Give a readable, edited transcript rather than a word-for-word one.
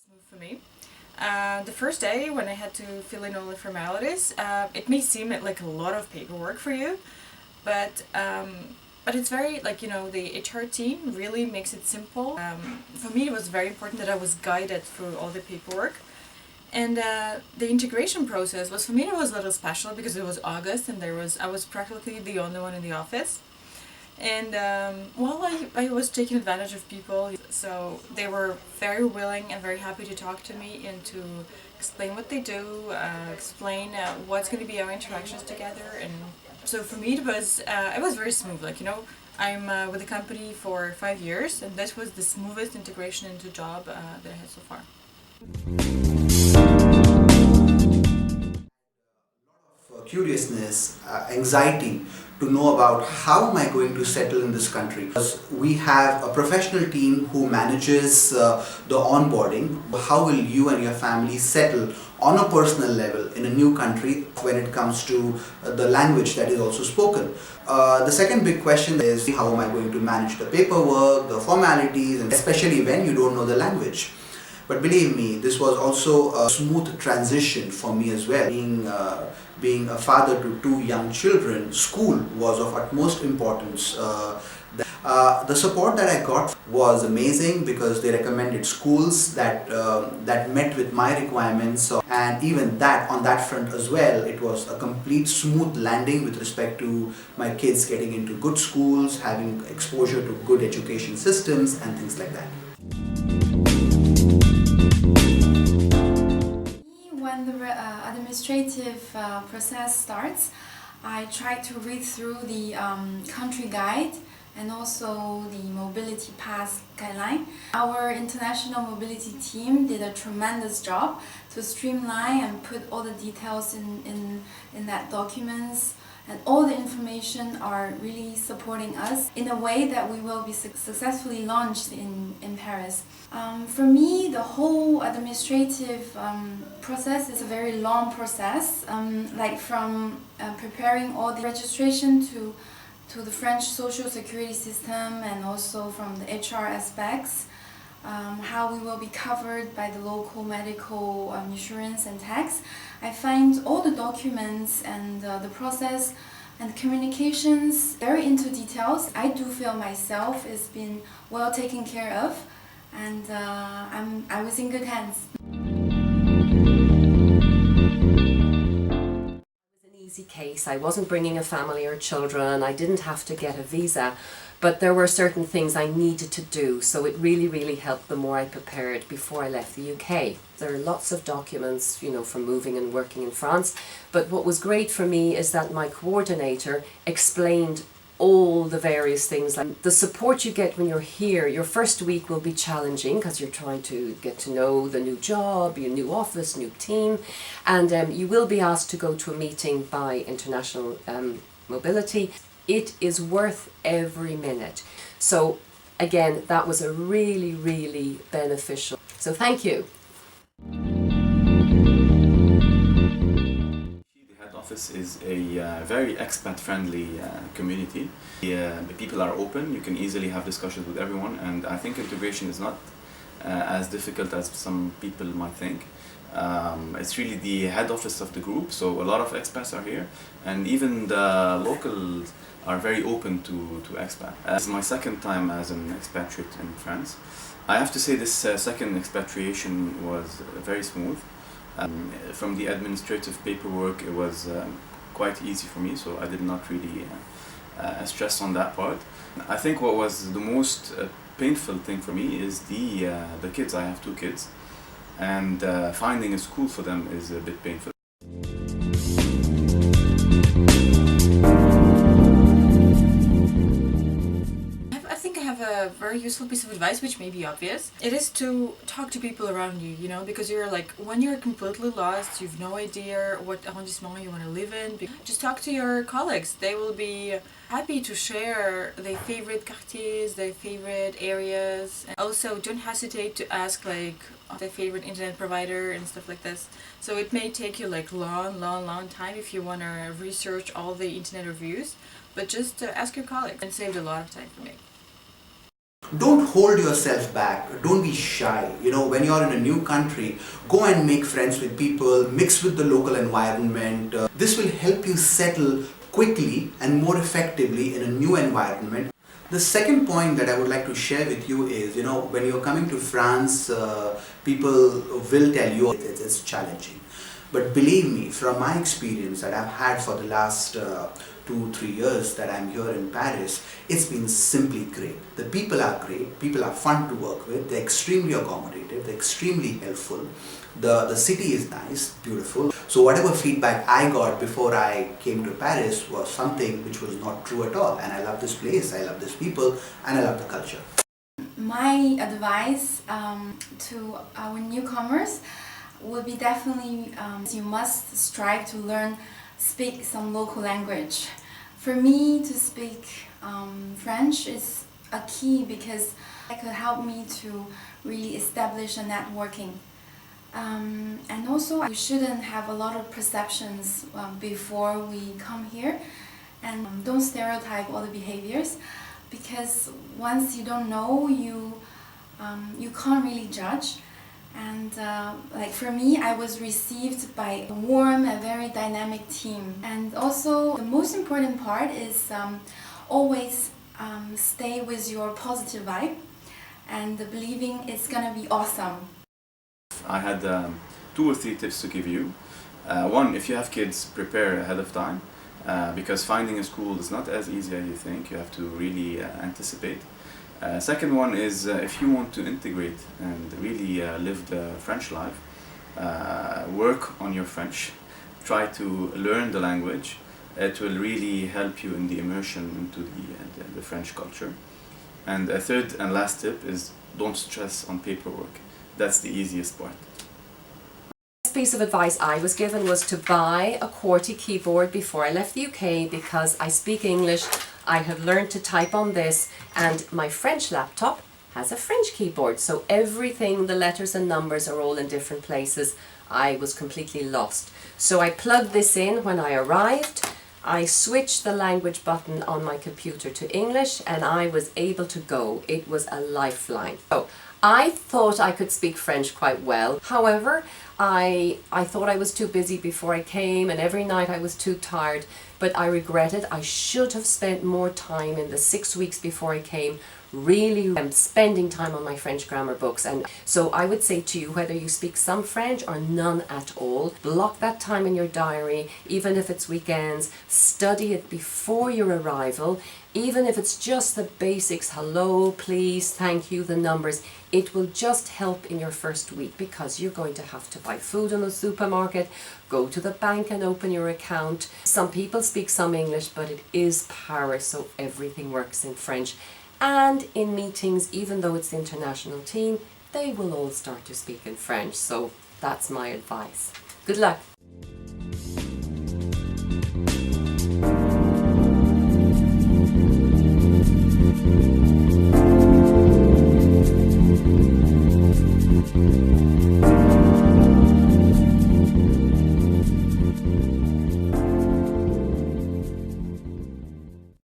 Smooth for me. The first day when I had to fill in all the formalities, it may seem like a lot of paperwork for you, but it's very, like, the HR team really makes it simple. For me, it was very important that I was guided through all the paperwork. And the integration process was, for me, it was a little special because it was August and I was practically the only one in the office. And I was taking advantage of people, so they were very willing and very happy to talk to me and to explain what they do, explain what's going to be our interactions together. And so for me, it was very smooth. I'm with the company for 5 years, and this was the smoothest integration into job that I had so far. Curiousness, anxiety to know about how am I going to settle in this country. Because we have a professional team who manages the onboarding. How will you and your family settle on a personal level in a new country when it comes to the language that is also spoken? The second big question is, how am I going to manage the paperwork, the formalities, and especially when you don't know the language. But believe me, this was also a smooth transition for me as well. Being a father to two young children, school was of utmost importance. The support that I got was amazing because they recommended schools that met with my requirements, and even that on that front as well, it was a complete smooth landing with respect to my kids getting into good schools, having exposure to good education systems and things like that. When the administrative process starts, I try to read through the country guide and also the mobility pass guideline. Our international mobility team did a tremendous job to streamline and put all the details in that documents, and all the information are really supporting us in a way that we will be successfully launched in Paris. For me, the whole administrative process is a very long process, like from preparing all the registration to the French social security system, and also from the HR aspects, how we will be covered by the local medical insurance and tax. I find all the documents and the process and communications very into details. I do feel myself is been well taken care of, and I was in good hands. Easy case. I wasn't bringing a family or children. I didn't have to get a visa, but there were certain things I needed to do, so it really helped the more I prepared before I left the UK. There are lots of documents, for moving and working in France, but what was great for me is that my coordinator explained all the various things. Like the support you get when you're here, your first week will be challenging because you're trying to get to know the new job, your new office, new team, and you will be asked to go to a meeting by International Mobility. It is worth every minute. So again, that was a really beneficial. So thank you. Office is a very expat-friendly community. The people are open, you can easily have discussions with everyone, and I think integration is not as difficult as some people might think. It's really the head office of the group, so a lot of expats are here, and even the locals are very open to expat. It's my second time as an expatriate in France. I have to say this second expatriation was very smooth. From the administrative paperwork, it was quite easy for me, so I did not really stress on that part. I think what was the most painful thing for me is the kids. I have two kids, and finding a school for them is a bit painful. A very useful piece of advice, which may be obvious. It is to talk to people around you, because you're when you're completely lost, you've no idea what arrondissement you want to live in, just talk to your colleagues. They will be happy to share their favorite quartiers, their favorite areas. And also, don't hesitate to ask their favorite internet provider and stuff like this. So it may take you long time if you want to research all the internet reviews, but just ask your colleagues, and saved a lot of time for me. Don't hold yourself back. Don't be shy. When you're in a new country, go and make friends with people, mix with the local environment. This will help you settle quickly and more effectively in a new environment. The second point that I would like to share with you is, when you're coming to France, people will tell you it's challenging. But believe me, from my experience that I've had for the last 2-3 years that I'm here in Paris, it's been simply great. The people are great, people are fun to work with, they're extremely accommodative, they're extremely helpful. The city is nice, beautiful. So whatever feedback I got before I came to Paris was something which was not true at all. And I love this place, I love these people, and I love the culture. My advice to our newcomers would be definitely you must strive to speak some local language. For me to speak French is a key because it could help me to really establish a networking. And also you shouldn't have a lot of perceptions before we come here, and don't stereotype all the behaviors, because once you don't know, you can't really judge. And like for me, I was received by a warm and very dynamic team. And also the most important part is always stay with your positive vibe and believing it's gonna be awesome. I had 2 or 3 tips to give you. One, if you have kids, prepare ahead of time because finding a school is not as easy as you think. You have to really anticipate. Second one is if you want to integrate and really live the French life, work on your French, try to learn the language. It will really help you in the immersion into the French culture. And a third and last tip is don't stress on paperwork. That's the easiest part. The piece of advice I was given was to buy a QWERTY keyboard before I left the UK because I speak English. I have learned to type on this, and my French laptop has a French keyboard, so everything, the letters and numbers are all in different places. I was completely lost. So I plugged this in when I arrived. I switched the language button on my computer to English and I was able to go. It was a lifeline. So I thought I could speak French quite well. However, I thought I was too busy before I came, and every night I was too tired. But I regretted I should have spent more time in the 6 weeks before I came really spending time on my French grammar books. And so I would say to you, whether you speak some French or none at all, block that time in your diary, even if it's weekends, study it before your arrival, even if it's just the basics, hello, please, thank you, the numbers. It will just help in your first week because you're going to have to buy food in the supermarket, go to the bank and open your account. Some people speak some English, but it is Paris, so everything works in French. And in meetings, even though it's the international team, they will all start to speak in French. So that's my advice. Good luck.